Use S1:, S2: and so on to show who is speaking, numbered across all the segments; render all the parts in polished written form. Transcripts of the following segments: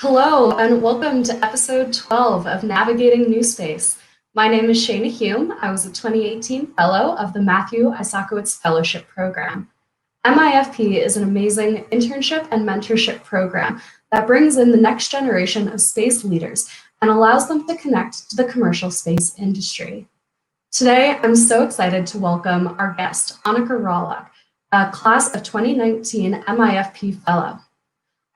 S1: Hello, and welcome to episode 12 of Navigating NewSpace. My name is Shayna Hume. I was a 2018 Fellow of the Matthew Isakowitz Fellowship Program. MIFP is an amazing internship and mentorship program that brings in the next generation of space leaders and allows them to connect to the commercial space industry. Today, I'm so excited to welcome our guest, Annika Rollock, a class of 2019 MIFP Fellow.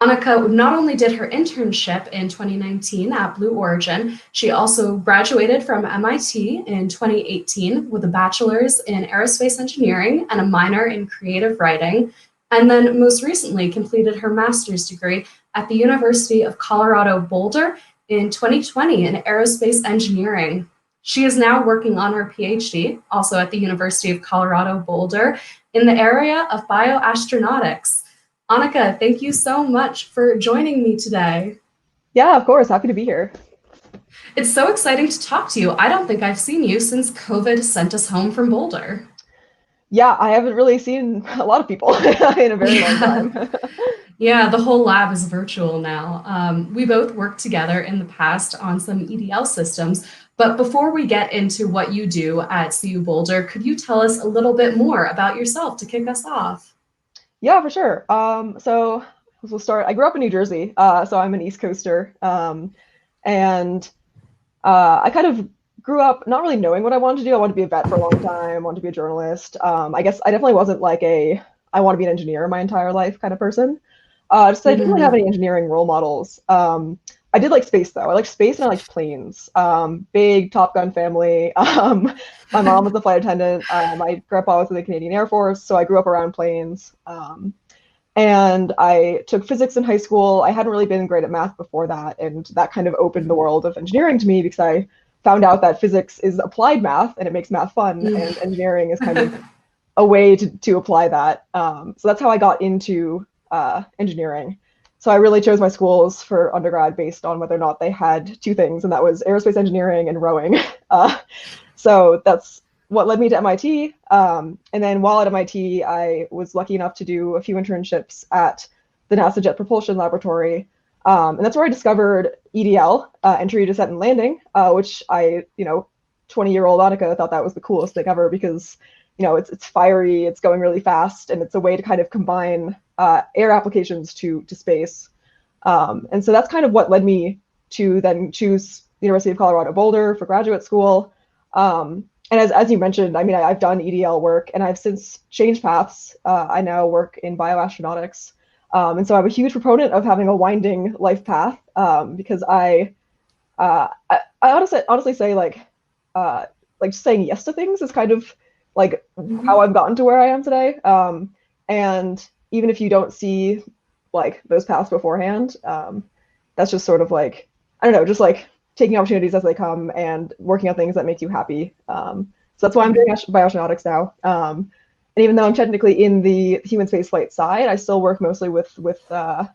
S1: Annika not only did her internship in 2019 at Blue Origin, she also graduated from MIT in 2018 with a bachelor's in Aerospace Engineering and a minor in creative writing, and then most recently completed her master's degree at the University of Colorado Boulder in 2020 in Aerospace Engineering. She is now working on her PhD, also at the University of Colorado Boulder, in the area of bioastronautics. Annika, thank you so much for joining me today.
S2: Yeah, of course. Happy to be here.
S1: It's so exciting to talk to you. I don't think I've seen you since COVID sent us home from Boulder.
S2: Yeah, I haven't really seen a lot of people in a very long time.
S1: Yeah, the whole lab is virtual now. We both worked together in the past on some EDL systems, but before we get into what you do at CU Boulder, could you tell us a little bit more about yourself to kick us off?
S2: Yeah, for sure. So we'll start. I grew up in New Jersey, so I'm an East Coaster, and I kind of grew up not really knowing what I wanted to do. I wanted to be a vet for a long time. I wanted to be a journalist. I guess I definitely wasn't like I want to be an engineer my entire life kind of person. Just I didn't really have any engineering role models. I did like space though. I liked space and I liked planes. Big Top Gun family. My mom was a flight attendant. My grandpa was in the Canadian Air Force, so I grew up around planes. And I took physics in high school. I hadn't really been great at math before that, and that kind of opened the world of engineering to me because I found out that physics is applied math and it makes math fun, and engineering is kind of a way to apply that. So that's how I got into engineering. So I really chose my schools for undergrad based on whether or not they had two things, and that was aerospace engineering and rowing. So that's what led me to MIT. And then while at MIT, I was lucky enough to do a few internships at the NASA Jet Propulsion Laboratory. And that's where I discovered EDL, entry, descent, and landing, which 20-year-old Annika thought that was the coolest thing ever because, it's fiery, it's going really fast, and it's a way to kind of combine air applications to space. And so that's kind of what led me to then choose the University of Colorado Boulder for graduate school. And as you mentioned, I've done EDL work and I've since changed paths. I now work in bioastronautics. And so I'm a huge proponent of having a winding life path because I honestly say like just saying yes to things is kind of like how I've gotten to where I am today. And even if you don't see like those paths beforehand, that's just sort of like, I don't know, just like taking opportunities as they come and working on things that make you happy. So that's why I'm doing bioastronautics now. And even though I'm technically in the human spaceflight side, I still work mostly with I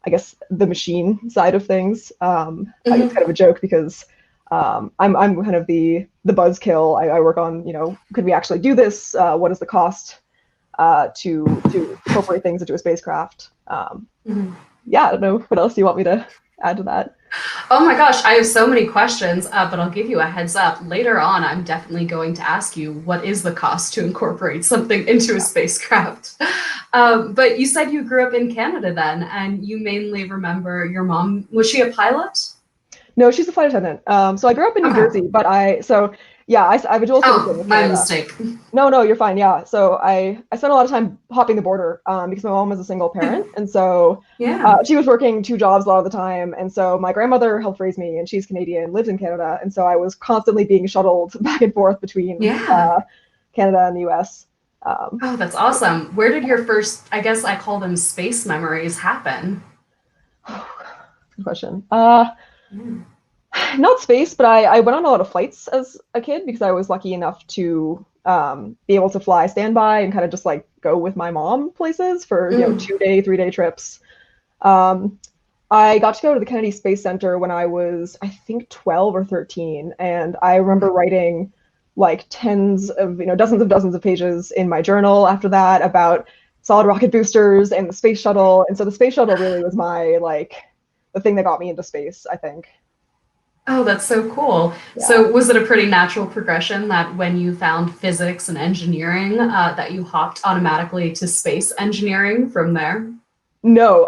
S2: guess the machine side of things. It's kind of a joke because I'm kind of the buzzkill. I work on, could we actually do this? What is the cost to incorporate things into a spacecraft? Yeah, I don't know. What else do you want me to add to that?
S1: Oh my gosh, I have so many questions, but I'll give you a heads up. Later on, I'm definitely going to ask you what is the cost to incorporate something into a spacecraft. But you said you grew up in Canada then, and you mainly remember your mom. Was she a pilot?
S2: No, she's a flight attendant. So I grew up in New Jersey, but I have a dual citizen with
S1: my
S2: Canada.
S1: mistake.
S2: No, you're fine. Yeah. So I spent a lot of time hopping the border because my mom was a single parent. And so she was working two jobs a lot of the time. And so my grandmother helped raise me, and she's Canadian, lives in Canada. And so I was constantly being shuttled back and forth between Canada and the US.
S1: Oh, that's awesome. Where did your first, I guess I call them space memories, happen?
S2: Good question. Not space, but I went on a lot of flights as a kid because I was lucky enough to be able to fly standby and kind of just like go with my mom places for 2-day, 3-day trips. I got to go to the Kennedy Space Center when I was, I think, 12 or 13, and I remember writing like dozens of pages in my journal after that about solid rocket boosters and the space shuttle. And so the space shuttle really was my like the thing that got me into space, I think.
S1: Oh, that's so cool.
S2: Yeah.
S1: So was it a pretty natural progression that when you found physics and engineering, that you hopped automatically to space engineering from there?
S2: No.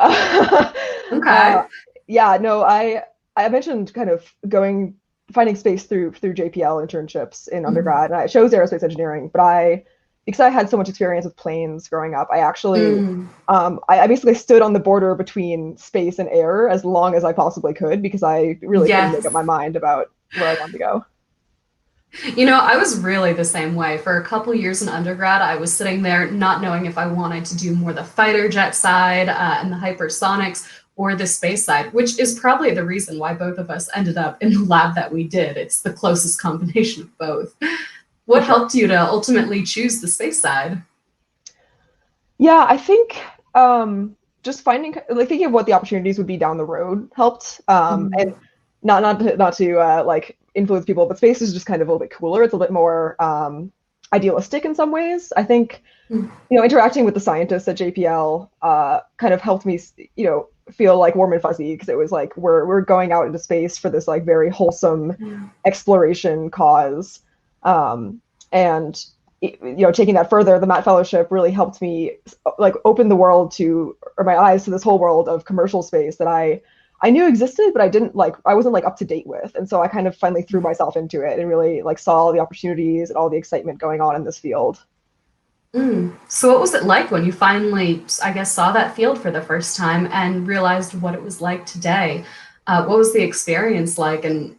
S1: Okay.
S2: Yeah, no, I mentioned kind of finding space through JPL internships in undergrad, and I chose aerospace engineering, but because I had so much experience with planes growing up, I actually
S1: Mm.
S2: I basically stood on the border between space and air as long as I possibly could because I really couldn't make up
S1: Yes.
S2: my mind about where I wanted to go.
S1: You know, I was really the same way. For a couple years in undergrad, I was sitting there not knowing if I wanted to do more the fighter jet side and the hypersonics or the space side, which is probably the reason why both of us ended up in the lab that we did. It's the closest combination of both.
S2: For
S1: What
S2: sure.
S1: helped you to ultimately choose the space side?
S2: Yeah, I think just finding like thinking of what the opportunities would be down the road helped. And
S1: Mm.
S2: not to like influence people, but space is just kind of a little bit cooler. It's a little bit more idealistic in some ways. I think
S1: Mm.
S2: interacting with the scientists at JPL kind of helped me feel like warm and fuzzy because it was like we're going out into space for this like very wholesome
S1: Yeah.
S2: exploration cause. And taking that further, the Matt Fellowship really helped me like open the world or my eyes to this whole world of commercial space that I knew existed, but I wasn't like up to date with. And so I kind of finally threw myself into it and really like saw all the opportunities and all the excitement going on in this field.
S1: Mm. So what was it like when you finally, I guess, saw that field for the first time and realized what it was like today? What was the experience like, and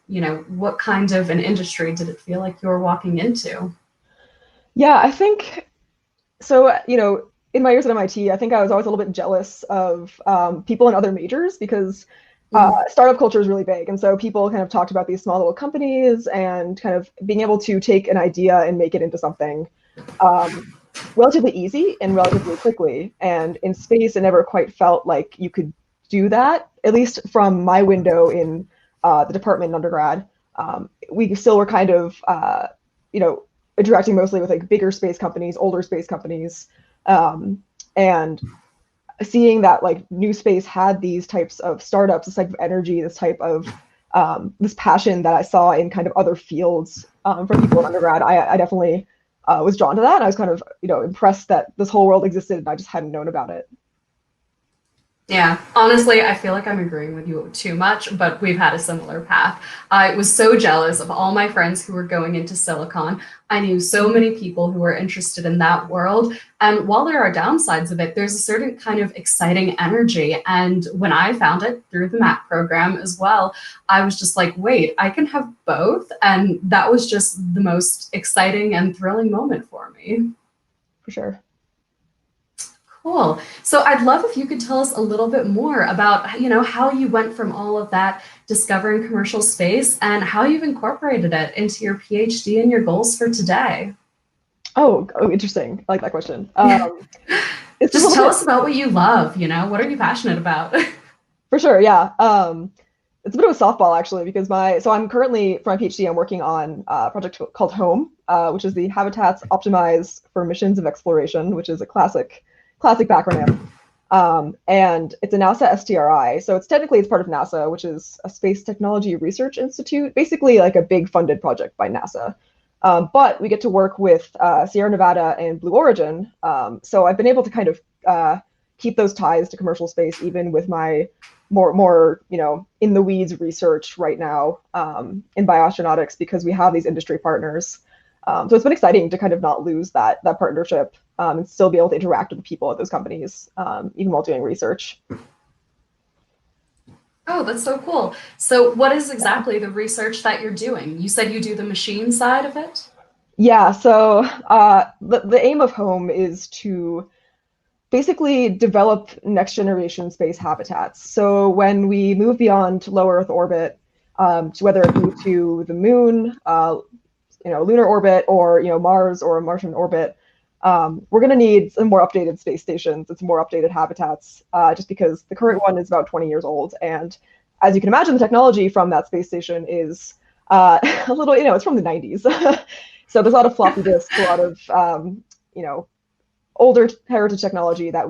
S1: what kind of an industry did it feel like you were walking into?
S2: Yeah, I think so. In my years at MIT, I think I was always a little bit jealous of people in other majors because
S1: Mm.
S2: startup culture is really big. And so people kind of talked about these small little companies and kind of being able to take an idea and make it into something um, relatively easy and relatively quickly. And in space, it never quite felt like you could do that, at least from my window in the department in undergrad. We still were kind of, interacting mostly with like bigger space companies, older space companies. And seeing that like NewSpace had these types of startups, this type of energy, this passion that I saw in kind of other fields from people in undergrad, I definitely was drawn to that. And I was kind of, impressed that this whole world existed and I just hadn't known about it.
S1: Yeah, honestly, I feel like I'm agreeing with you too much, but we've had a similar path. I was so jealous of all my friends who were going into Silicon. I knew so many people who were interested in that world. And while there are downsides of it, there's a certain kind of exciting energy. And when I found it through the MAP program as well, I was just like, wait, I can have both. And that was just the most exciting and thrilling moment for me.
S2: For sure.
S1: Cool. So I'd love if you could tell us a little bit more about, how you went from all of that discovering commercial space and how you've incorporated it into your PhD and your goals for today.
S2: Oh, interesting. I like that question. It's a
S1: Just
S2: little
S1: tell
S2: bit
S1: us about what you love, what are you passionate about?
S2: for sure. Yeah. It's a bit of a softball actually because I'm currently for my PhD, I'm working on a project called Home, which is the Habitats Optimized for Missions of Exploration, which is a classic backronym. And it's a NASA STRI. So it's part of NASA, which is a Space Technology Research Institute, basically like a big funded project by NASA. But we get to work with Sierra Nevada and Blue Origin. So I've been able to kind of keep those ties to commercial space, even with my more in the weeds research right now in bioastronautics, because we have these industry partners. So it's been exciting to kind of not lose that partnership and still be able to interact with the people at those companies, even while doing research.
S1: Oh, that's so cool. So what is exactly the research that you're doing? You said you do the machine side of it?
S2: Yeah, so the aim of Home is to basically develop next generation space habitats. So when we move beyond low Earth orbit, to whether it be to the moon, lunar orbit, or Mars or a Martian orbit, we're going to need some more updated space stations and some more updated habitats, just because the current one is about 20 years old. And as you can imagine, the technology from that space station is a little, it's from the 90s. So there's a lot of floppy disks, a lot of, older heritage technology that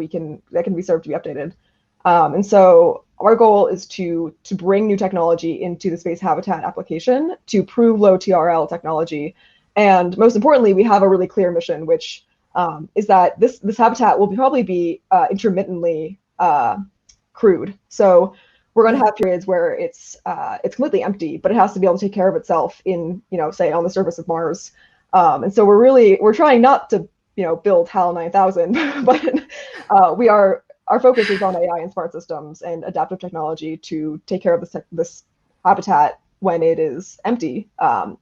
S2: can be served to be updated. And so our goal is to bring new technology into the space habitat application to prove low TRL technology. And most importantly, we have a really clear mission, which is that this habitat will probably be intermittently crewed. So we're going to have periods where it's completely empty, but it has to be able to take care of itself in, say on the surface of Mars. And so we're trying not to, build HAL 9000, but our focus is on AI and smart systems and adaptive technology to take care of this habitat when it is empty,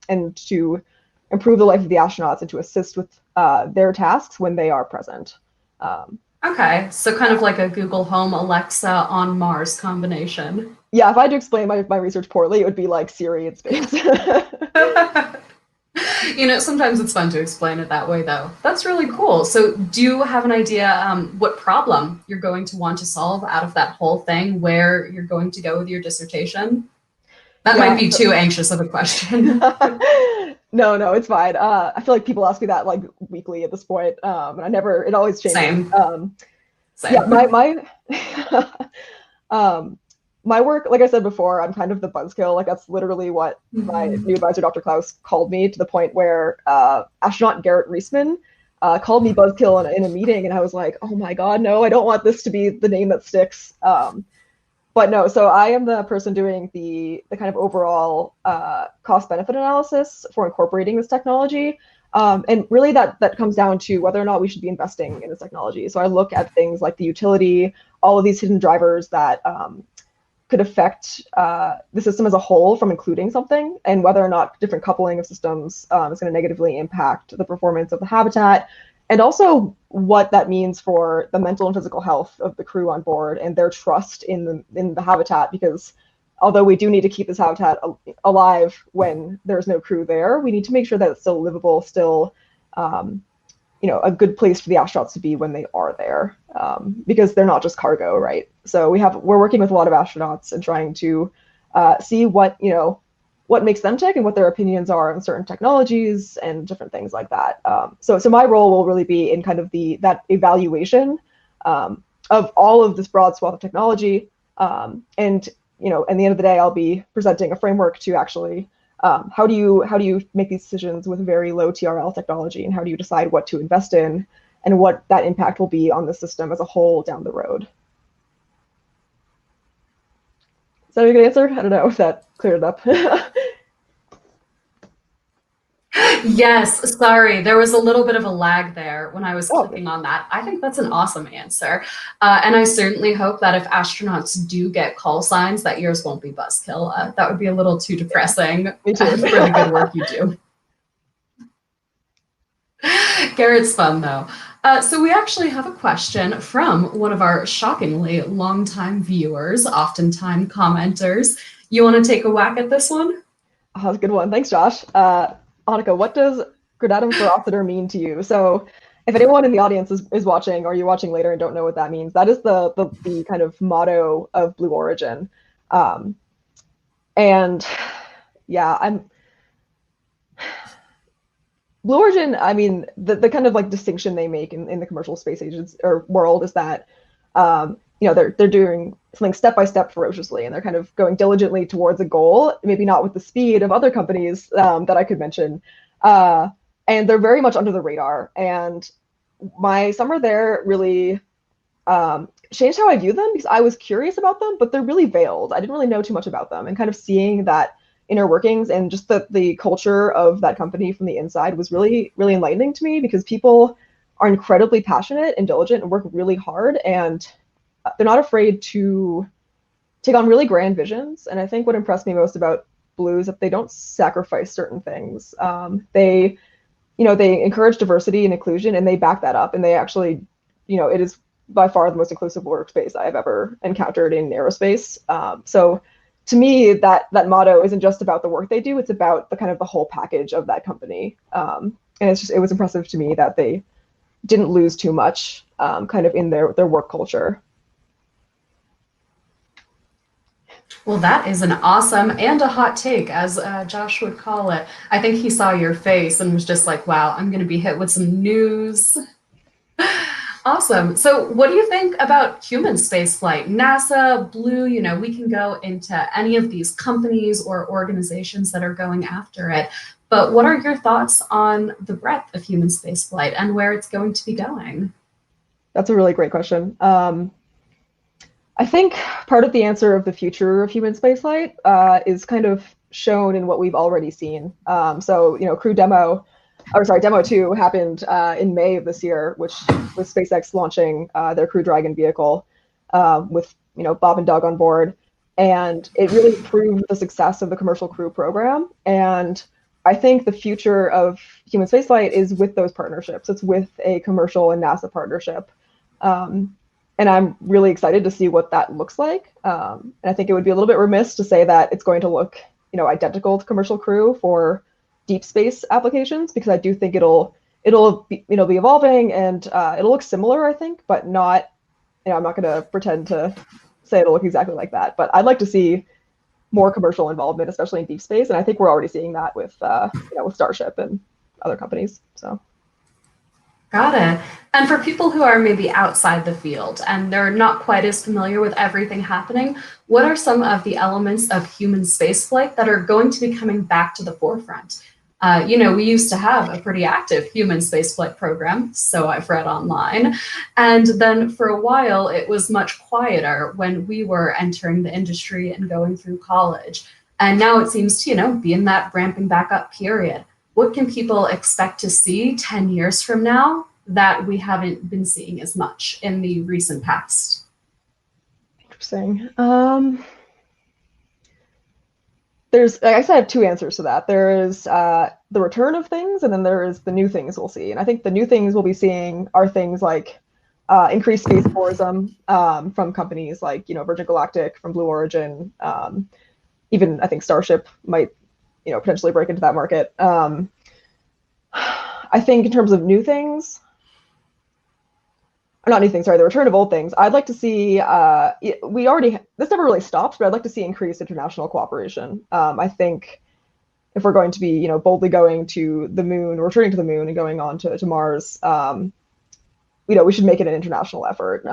S2: and to improve the life of the astronauts and to assist with their tasks when they are present.
S1: Okay, so kind of like a Google Home, Alexa on Mars combination.
S2: Yeah, if I had to explain my research poorly, it would be like Siri in space.
S1: Sometimes it's fun to explain it that way, though. That's really cool. So do you have an idea what problem you're going to want to solve out of that whole thing, where you're going to go with your dissertation? That might be too anxious of a question.
S2: No, it's fine. I feel like people ask me that like weekly at this point, and it always changes.
S1: Same.
S2: Yeah, my work, like I said before, I'm kind of the buzzkill. Like that's literally what my new advisor, Dr. Klaus, called me, to the point where astronaut Garrett Reisman called me buzzkill in a meeting, and I was like, oh my God, no, I don't want this to be the name that sticks. But no, so I am the person doing the kind of overall cost-benefit analysis for incorporating this technology. And really that comes down to whether or not we should be investing in this technology. So I look at things like the utility, all of these hidden drivers that could affect the system as a whole from including something, and whether or not different coupling of systems is going to negatively impact the performance of the habitat, and also what that means for the mental and physical health of the crew on board and their trust in the habitat. Because although we do need to keep this habitat alive when there's no crew there, we need to make sure that it's still livable, still a good place for the astronauts to be when they are there, because they're not just cargo, right? So we're working with a lot of astronauts and trying to see what makes them tick and what their opinions are on certain technologies and different things like that. So my role will really be in kind of that evaluation of all of this broad swath of technology. And in the end of the day, I'll be presenting a framework to actually how do you make these decisions with very low TRL technology, and how do you decide what to invest in and what that impact will be on the system as a whole down the road. Is that a good answer? I don't know if that cleared it up.
S1: Yes, sorry. There was a little bit of a lag there when I was clicking on that. I think that's an awesome answer. And I certainly hope that if astronauts do get call signs, that yours won't be buzzkill. That would be a little too depressing for the good work you do. Garrett's fun, though. So we actually have a question from one of our shockingly longtime viewers, oftentimes commenters. You want to take a whack at this one?
S2: Oh, that's a good one. Thanks, Josh. Annika, what does gradatum ferociter mean to you? So if anyone in the audience is watching, or you're watching later and don't know what that means, that is the kind of motto of Blue Origin. And yeah, Blue Origin, I mean, the kind of like distinction they make in the commercial space agents or world is that they're doing something step by step ferociously, and they're kind of going diligently towards a goal, maybe not with the speed of other companies that I could mention. And they're very much under the radar. And my summer there really changed how I view them, because I was curious about them, but they're really veiled. I didn't really know too much about them, and kind of seeing that inner workings and just the culture of that company from the inside was really, really enlightening to me, because people are incredibly passionate and diligent and work really hard, and they're not afraid to take on really grand visions. And I think what impressed me most about Blue is that they don't sacrifice certain things. They encourage diversity and inclusion, and they back that up. And they actually, it is by far the most inclusive workspace I have ever encountered in aerospace. So to me, that motto isn't just about the work they do; it's about the kind of the whole package of that company. And it was impressive to me that they didn't lose too much, kind of in their work culture.
S1: Well, that is an awesome and a hot take, as Josh would call it. I think he saw your face and was just like, wow, I'm going to be hit with some news. Awesome. So what do you think about human spaceflight? NASA, Blue, we can go into any of these companies or organizations that are going after it. But what are your thoughts on the breadth of human spaceflight and where it's going to be going?
S2: That's a really great question. I think part of the answer of the future of human spaceflight is kind of shown in what we've already seen. Demo 2 happened in May of this year, which was SpaceX launching their Crew Dragon vehicle with Bob and Doug on board, and it really proved the success of the commercial crew program. And I think the future of human spaceflight is with those partnerships. It's with a commercial and NASA partnership. And I'm really excited to see what that looks like. And I think it would be a little bit remiss to say that it's going to look, identical to commercial crew for deep space applications, because I do think it'll be evolving, and it'll look similar, I think, but not. I'm not going to pretend to say it'll look exactly like that. But I'd like to see more commercial involvement, especially in deep space, and I think we're already seeing that with with Starship and other companies. So.
S1: Got it. And for people who are maybe outside the field and they're not quite as familiar with everything happening, what are some of the elements of human spaceflight that are going to be coming back to the forefront? We used to have a pretty active human spaceflight program, so I've read online. And then for a while, it was much quieter when we were entering the industry and going through college. And now it seems to, be in that ramping back up period. What can people expect to see 10 years from now that we haven't been seeing as much in the recent past?
S2: Interesting. Like I said, I have two answers to that. There is the return of things, and then there is the new things we'll see. And I think the new things we'll be seeing are things like increased space tourism from companies like Virgin Galactic, from Blue Origin, even I think Starship might potentially break into that market. I think in terms of new things, or not new things, sorry, the return of old things, I'd like to see, this never really stopped, but I'd like to see increased international cooperation. I think if we're going to be, boldly going to the moon, returning to the moon and going on to Mars, we should make it an international effort.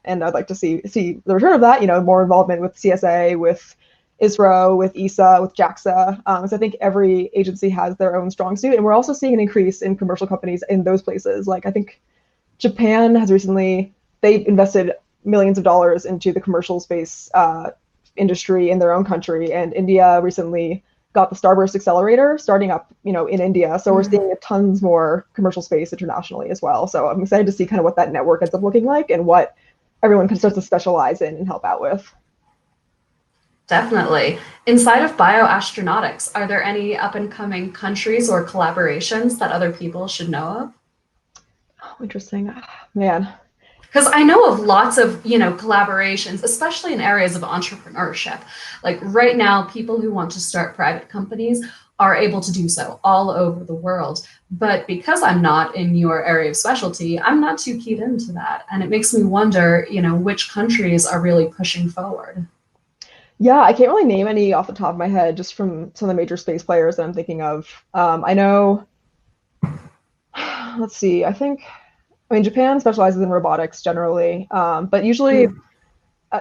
S2: And I'd like to see the return of that, more involvement with CSA, with ISRO, with ESA, with JAXA. So I think every agency has their own strong suit. And we're also seeing an increase in commercial companies in those places. Like I think Japan has recently, they've invested millions of dollars into the commercial space industry in their own country. And India recently got the Starburst Accelerator starting up, in India. So we're seeing tons more commercial space internationally as well. So I'm excited to see kind of what that network ends up looking like and what everyone can start to specialize in and help out with.
S1: Definitely. Inside of bioastronautics, are there any up and coming countries or collaborations that other people should know of?
S2: Oh, interesting. Man.
S1: Because I know of lots of, collaborations, especially in areas of entrepreneurship. Like right now, people who want to start private companies are able to do so all over the world. But because I'm not in your area of specialty, I'm not too keyed into that. And it makes me wonder, which countries are really pushing forward.
S2: Yeah, I can't really name any off the top of my head, just from some of the major space players that I'm thinking of. I know, let's see, Japan specializes in robotics generally, but usually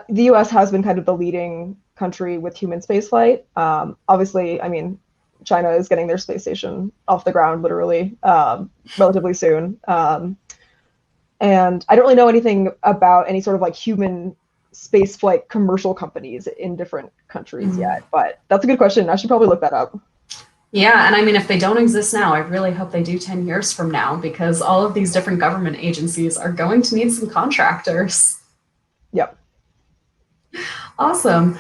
S2: the US has been kind of the leading country with human spaceflight. Obviously, China is getting their space station off the ground literally relatively soon. And I don't really know anything about any sort of like human spaceflight commercial companies in different countries yet, but that's a good question. I should probably look that up.
S1: Yeah, and if they don't exist now, I really hope they do 10 years from now, because all of these different government agencies are going to need some contractors.
S2: Yep.
S1: Awesome.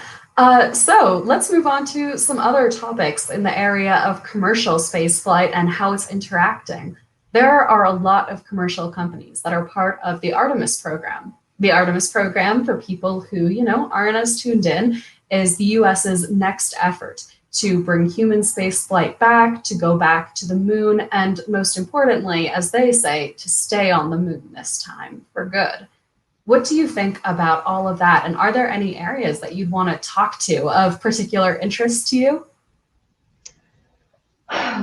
S1: So let's move on to some other topics in the area of commercial spaceflight and how it's interacting. There are a lot of commercial companies that are part of the Artemis program. The Artemis program, for people who, aren't as tuned in, is the US's next effort to bring human spaceflight back, to go back to the moon, and most importantly, as they say, to stay on the moon this time for good. What do you think about all of that? And are there any areas that you'd want to talk to of particular interest to you?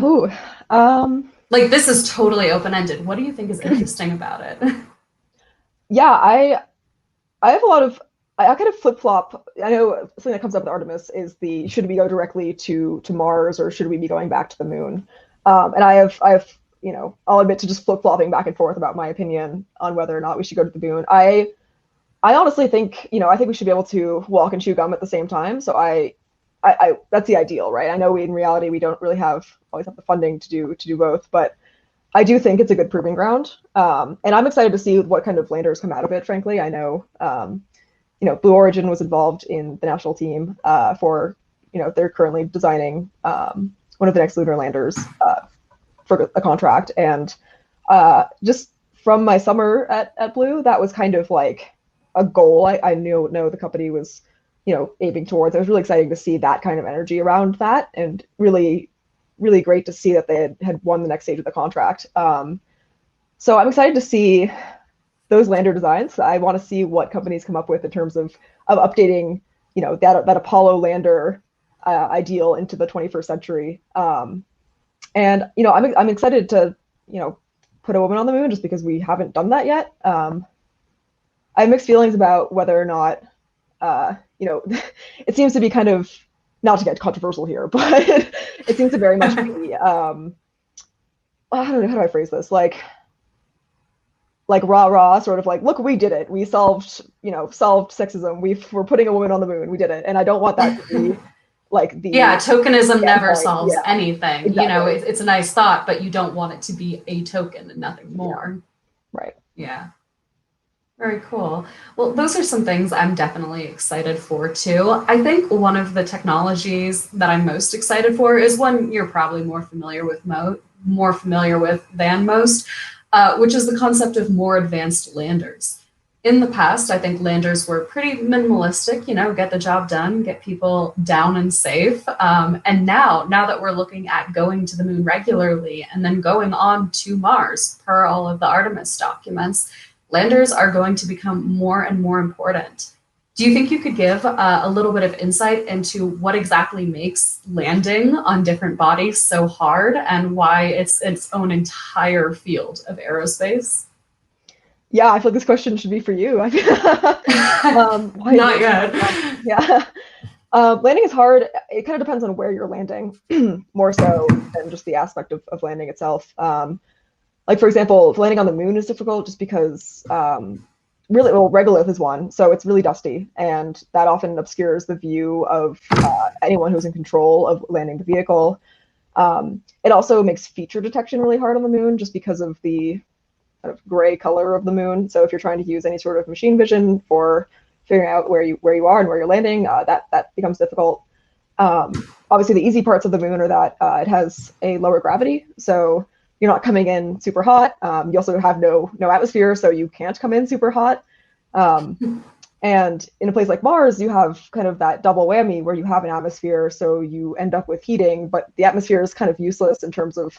S2: Ooh,
S1: Like, this is totally open-ended. What do you think is interesting about it?
S2: Yeah, I have a lot of I kind of flip flop. I know something that comes up with Artemis is the should we go directly to Mars or should we be going back to the moon? And I have I'll admit to just flip flopping back and forth about my opinion on whether or not we should go to the moon. I honestly think I think we should be able to walk and chew gum at the same time. So I that's the ideal, right? I know in reality we don't really always have the funding to do both, but I do think it's a good proving ground. And I'm excited to see what kind of landers come out of it, frankly. I know, Blue Origin was involved in the national team they're currently designing one of the next lunar landers for a contract. And just from my summer at Blue, that was kind of like a goal I know the company was, aiming towards. It was really exciting to see that kind of energy around that, and really really great to see that they had won the next stage of the contract. So I'm excited to see those lander designs. I want to see what companies come up with in terms of updating, that Apollo lander ideal into the 21st century. And I'm excited to put a woman on the moon just because we haven't done that yet. I have mixed feelings about whether or not it seems to be kind of, not to get controversial here, but it seems to very much be, I don't know, how do I phrase this? Like rah, sort of like, look, we did it. We solved sexism. We're putting a woman on the moon. We did it. And I don't want that to be like the...
S1: Yeah, tokenism never
S2: point.
S1: solves anything.
S2: Exactly.
S1: It's a nice thought, but you don't want it to be a token and nothing more.
S2: Yeah. Right.
S1: Yeah. Very cool. Well, those are some things I'm definitely excited for too. I think one of the technologies that I'm most excited for is one you're probably more familiar with than most, which is the concept of more advanced landers. In the past, I think landers were pretty minimalistic, get the job done, get people down and safe. And now that we're looking at going to the moon regularly and then going on to Mars per all of the Artemis documents, landers are going to become more and more important. Do you think you could give a little bit of insight into what exactly makes landing on different bodies so hard and why it's its own entire field of aerospace?
S2: Yeah, I feel like this question should be for you.
S1: Not yet.
S2: Yeah. Landing is hard. It kind of depends on where you're landing, more so than just the aspect of landing itself. Like, for example, landing on the moon is difficult just because regolith is one, so it's really dusty, and that often obscures the view of anyone who's in control of landing the vehicle. It also makes feature detection really hard on the moon just because of the kind of gray color of the moon. So if you're trying to use any sort of machine vision for figuring out where you are and where you're landing, that becomes difficult. Obviously, the easy parts of the moon are that it has a lower gravity, so you're not coming in super hot. You also have no atmosphere, so you can't come in super hot. And in a place like Mars, you have kind of that double whammy where you have an atmosphere, so you end up with heating, but the atmosphere is kind of useless in terms of,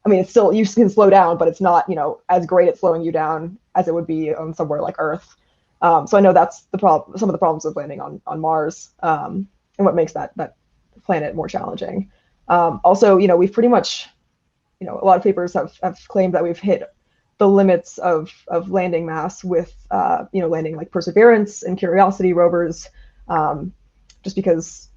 S2: it's still, you can slow down, but it's not, as great at slowing you down as it would be on somewhere like Earth. So I know that's the problem, some of the problems of landing on Mars, and what makes that planet more challenging. Also, we've pretty much, a lot of papers have claimed that we've hit the limits of landing mass with, landing like Perseverance and Curiosity rovers, just because,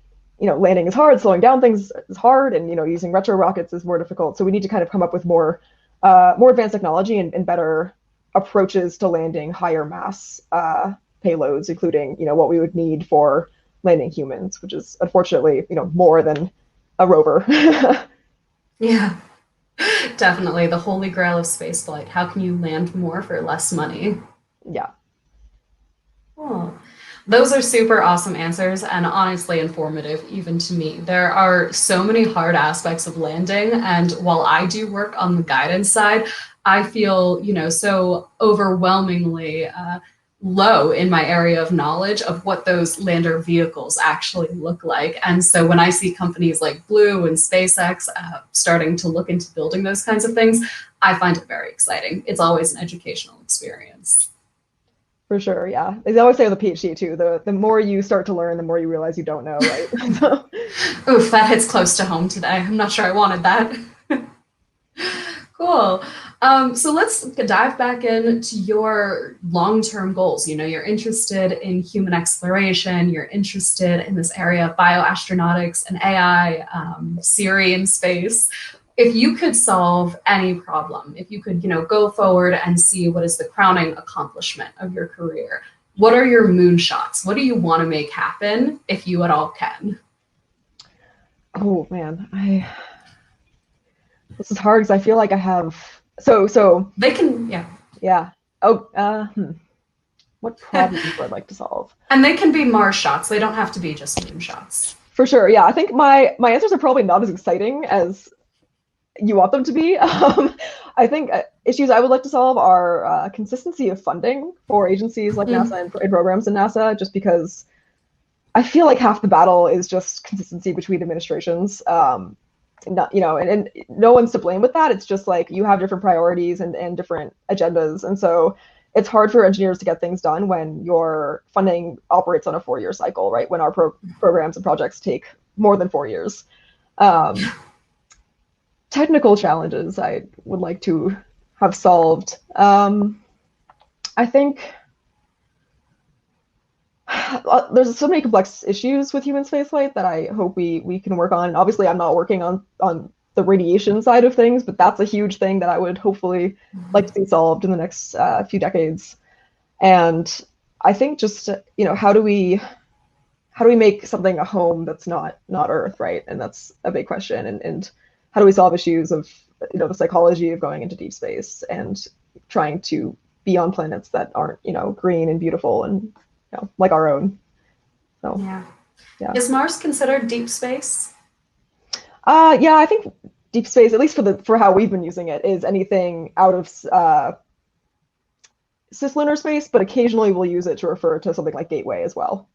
S2: landing is hard, slowing down things is hard, and, using retro rockets is more difficult. So we need to kind of come up with more advanced technology and better approaches to landing higher mass payloads, including, what we would need for landing humans, which is unfortunately, more than a rover.
S1: Yeah. Definitely the holy grail of spaceflight. How can you land more for less money?
S2: Yeah.
S1: Cool. Those are super awesome answers and honestly informative even to me. There are so many hard aspects of landing, and while I do work on the guidance side, I feel, so overwhelmingly low in my area of knowledge of what those lander vehicles actually look like. And so when I see companies like Blue and SpaceX starting to look into building those kinds of things, I find it very exciting. It's always an educational experience.
S2: For sure, yeah. They always say with a PhD too, the more you start to learn, the more you realize you don't know, right?
S1: Oof, that hits close to home today. I'm not sure I wanted that. Cool. So let's dive back into your long-term goals. You know, you're interested in human exploration, you're interested in this area of bioastronautics and AI, Siri in space. If you could solve any problem, if you could, go forward and see what is the crowning accomplishment of your career, what are your moonshots? What do you want to make happen if you at all can?
S2: Oh man, this is hard because I feel like I have so
S1: They can, yeah.
S2: yeah. Oh, what problems would I like to solve?
S1: And they can be Mars shots. They don't have to be just moonshots.
S2: For sure, yeah. I think my answers are probably not as exciting as you want them to be. I think issues I would like to solve are consistency of funding for agencies like NASA and programs in NASA, just because I feel like half the battle is just consistency between administrations. Not, and no one's to blame with that. It's just like you have different priorities and different agendas. And so it's hard for engineers to get things done when your funding operates on a 4-year cycle, right? When our programs and projects take more than 4 years. Technical challenges I would like to have solved. I think there's so many complex issues with human spaceflight that I hope we can work on. Obviously, I'm not working on the radiation side of things, but that's a huge thing that I would hopefully like to see solved in the next few decades. And I think just how do we make something a home that's not Earth, right? And that's a big question. And how do we solve issues of the psychology of going into deep space and trying to be on planets that aren't green and beautiful and like our own. So yeah.
S1: Is Mars considered deep space?
S2: Yeah, I think deep space, at least for how we've been using it, is anything out of cislunar space, but occasionally we'll use it to refer to something like gateway as well.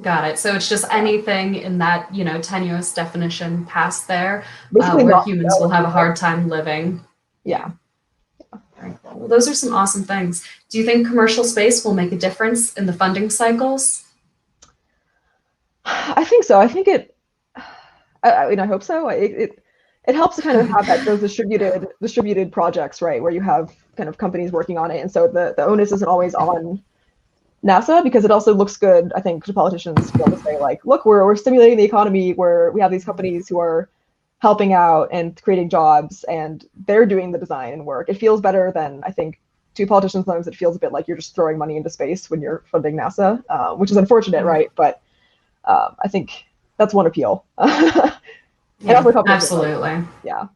S1: Got it. So it's just anything in that tenuous definition past there,
S2: where
S1: humans will have a hard time living.
S2: Yeah.
S1: Very cool. Well, those are some awesome things. Do you think commercial space will make a difference in the funding cycles?
S2: I think so. I think I hope so. It helps to kind of have those distributed projects, right, where you have kind of companies working on it, and so the onus isn't always on NASA, because it also looks good, I think, to politicians to be able to say, like, look, we're stimulating the economy where we have these companies who are helping out and creating jobs, and they're doing the design and work. It feels better than, I think, to politicians sometimes it feels a bit like you're just throwing money into space when you're funding NASA, which is unfortunate, right? But I think that's one appeal.
S1: Yeah, absolutely.
S2: Yeah.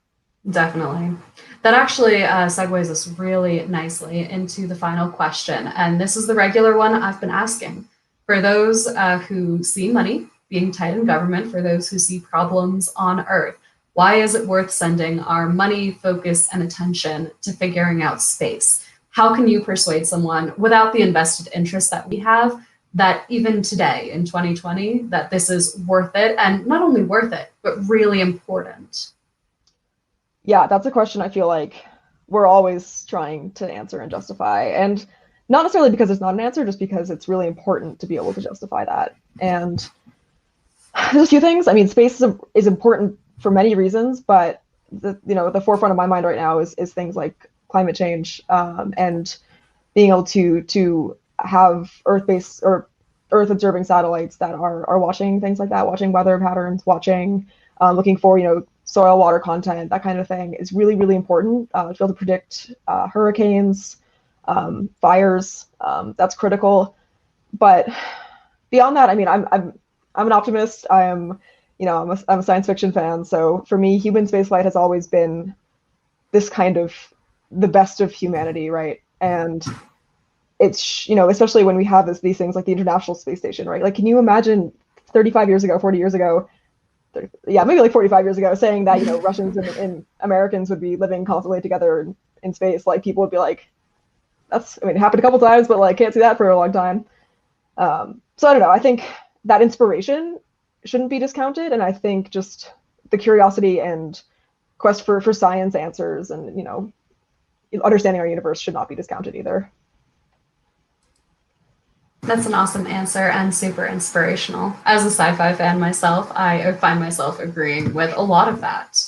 S1: Definitely. That actually segues us really nicely into the final question. And this is the regular one I've been asking. For those who see money being tight in government, for those who see problems on Earth, why is it worth sending our money, focus, and attention to figuring out space? How can you persuade someone without the invested interest that we have, that even today in 2020, that this is worth it, and not only worth it, but really important?
S2: Yeah, that's a question I feel like we're always trying to answer and justify. And not necessarily because it's not an answer, just because it's really important to be able to justify that. And there's a few things. I mean, space is important for many reasons, but the forefront of my mind right now is things like climate change, and being able to have Earth-based or Earth-observing satellites that are watching things like that, watching weather patterns, looking for soil water content, that kind of thing is really, really important to be able to predict hurricanes, fires. That's critical. But beyond that, I mean, I'm an optimist. I'm a science fiction fan. So for me, human spaceflight has always been this kind of the best of humanity, right? And it's, especially when we have these things like the International Space Station, right? Like, can you imagine 35 years ago, 40 years ago, maybe like 45 years ago, saying that Russians and Americans would be living constantly together in space? Like, people would be like, it happened a couple times, but like, can't see that for a long time. So I don't know. I think that inspiration shouldn't be discounted, and I think just the curiosity and quest for science answers and understanding our universe should not be discounted either.
S1: That's an awesome answer and super inspirational. As a sci-fi fan myself, I find myself agreeing with a lot of that.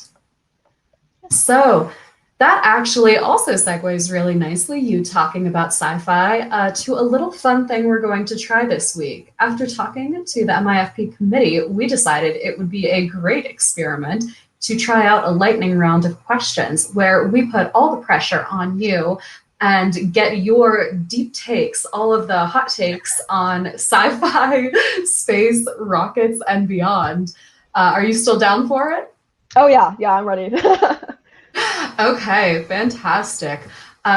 S1: So That actually also segues really nicely, you talking about sci-fi, to a little fun thing we're going to try this week. After talking to the MIFP committee, we decided it would be a great experiment to try out a lightning round of questions where we put all the pressure on you and get your deep takes, all of the hot takes on sci-fi, space, rockets, and beyond. Are you still down for it?
S2: Oh yeah, I'm ready.
S1: Okay, fantastic.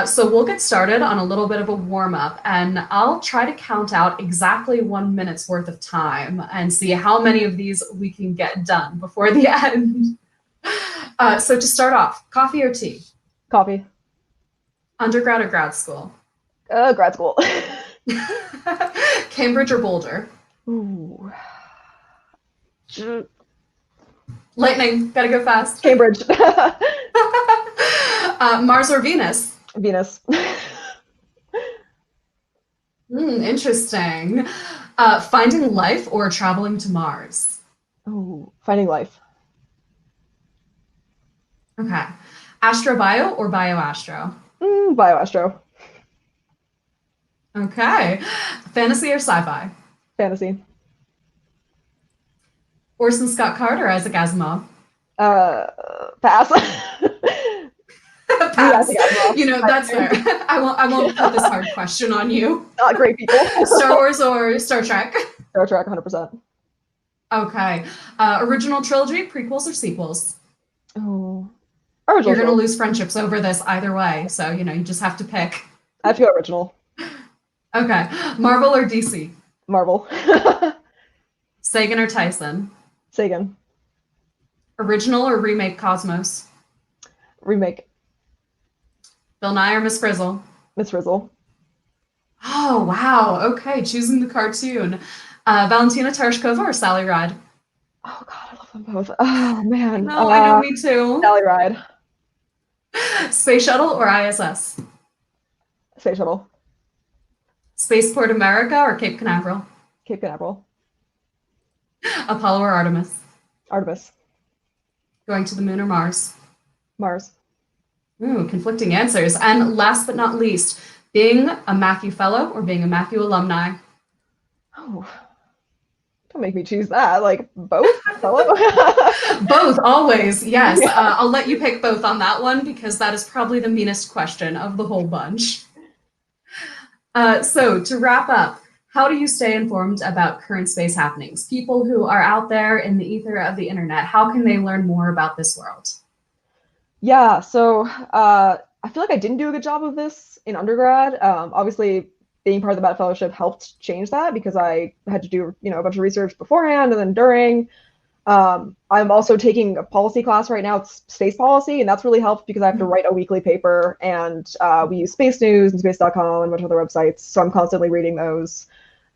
S1: So we'll get started on a little bit of a warm up, and I'll try to count out exactly 1 minute's worth of time and see how many of these we can get done before the end. So to start off, coffee or tea?
S2: Coffee.
S1: Undergrad or grad school?
S2: Grad school.
S1: Cambridge or Boulder?
S2: Ooh.
S1: Lightning, gotta go fast.
S2: Cambridge.
S1: Mars or Venus?
S2: Venus.
S1: Interesting. Finding life or traveling to Mars?
S2: Ooh, finding life.
S1: Okay. Astrobio or bioastro?
S2: Bioastro.
S1: Okay. Fantasy or sci-fi?
S2: Fantasy.
S1: Orson Scott Card or Isaac Asimov?
S2: Pass.
S1: Pass. You know, that's fair. I won't put this hard question on you.
S2: Not great people.
S1: Star Wars or Star Trek?
S2: Star Trek, 100%.
S1: Okay. Original trilogy, prequels or sequels?
S2: Oh. Original.
S1: You're going to lose friendships over this either way. So, you know, you just have to pick.
S2: I have to go original.
S1: Okay. Marvel or DC?
S2: Marvel.
S1: Sagan or Tyson?
S2: Sagan.
S1: Original or remake Cosmos?
S2: Remake.
S1: Bill Nye or Miss Frizzle?
S2: Miss Frizzle.
S1: Oh, wow. Okay. Choosing the cartoon. Valentina Tereshkova or Sally Ride?
S2: Oh, God, I love them both. Oh, man.
S1: No, I know, me too.
S2: Sally Ride.
S1: Space Shuttle or ISS?
S2: Space Shuttle.
S1: Spaceport America or Cape Canaveral?
S2: Cape Canaveral.
S1: Apollo or Artemis?
S2: Artemis.
S1: Going to the moon or Mars?
S2: Mars.
S1: Ooh, conflicting answers. And last but not least, being a Matthew Fellow or being a Matthew alumni?
S2: Oh, don't make me choose that. Like, both? Fellow?
S1: Both, always, yes.
S2: Yeah.
S1: I'll let you pick both on that one because that is probably the meanest question of the whole bunch. So to wrap up, how do you stay informed about current space happenings? People who are out there in the ether of the internet, how can they learn more about this world?
S2: Yeah, so I feel like I didn't do a good job of this in undergrad. Obviously, being part of the Bat Fellowship helped change that because I had to do, a bunch of research beforehand and then during. I'm also taking a policy class right now. It's space policy, and that's really helped because I have to write a weekly paper, and we use Space News and Space.com and a bunch of other websites, so I'm constantly reading those.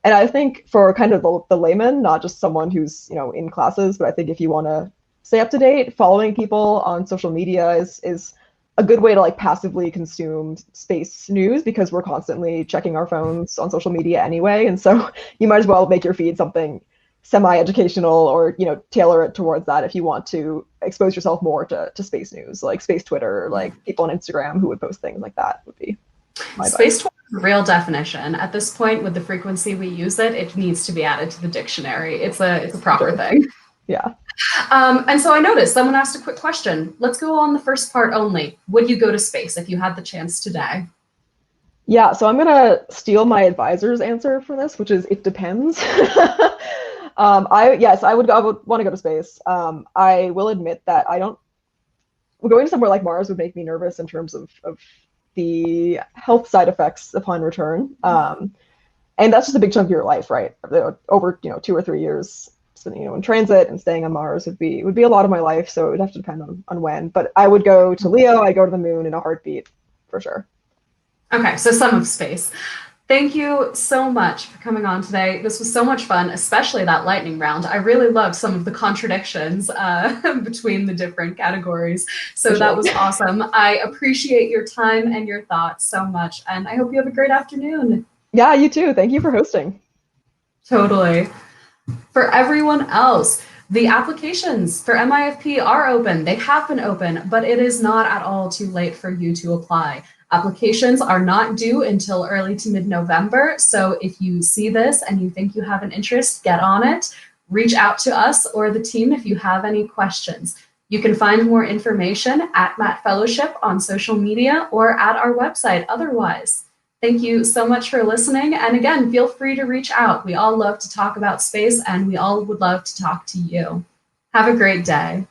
S2: And I think for kind of the layman, not just someone who's, in classes, but I think if you want to stay up to date, following people on social media is a good way to like passively consume space news because we're constantly checking our phones on social media anyway. And so you might as well make your feed something semi-educational or, tailor it towards that if you want to expose yourself more to space news, like space Twitter, like people on Instagram who would post things like that would be my
S1: Space
S2: advice.
S1: Twitter is a real definition. At this point, with the frequency we use it, it needs to be added to the dictionary. It's a proper thing.
S2: Yeah.
S1: And so I noticed someone asked a quick question. Let's go on the first part only. Would you go to space if you had the chance today?
S2: Yeah, so I'm gonna steal my advisor's answer for this, which is it depends. I would want to go to space. I will admit that going somewhere like Mars would make me nervous in terms of the health side effects upon return. And that's just a big chunk of your life, right? Over 2 or 3 years spending in transit and staying on Mars would be a lot of my life. So it would have to depend on when. But I would go to Leo. I'd go to the moon in a heartbeat for sure.
S1: Okay, so some of space. Thank you so much for coming on today. This was so much fun, especially that lightning round. I really loved some of the contradictions between the different categories. So that was awesome. I appreciate your time and your thoughts so much. And I hope you have a great afternoon.
S2: Yeah, you too. Thank you for hosting.
S1: Totally. For everyone else, The applications for MIFP are open. They have been open, but it is not at all too late for you to apply. Applications are not due until early to mid-November. So if you see this and you think you have an interest, get on it. Reach out to us or the team if you have any questions. You can find more information at Matt Fellowship on social media or at our website otherwise. Thank you so much for listening. And again, feel free to reach out. We all love to talk about space and we all would love to talk to you. Have a great day.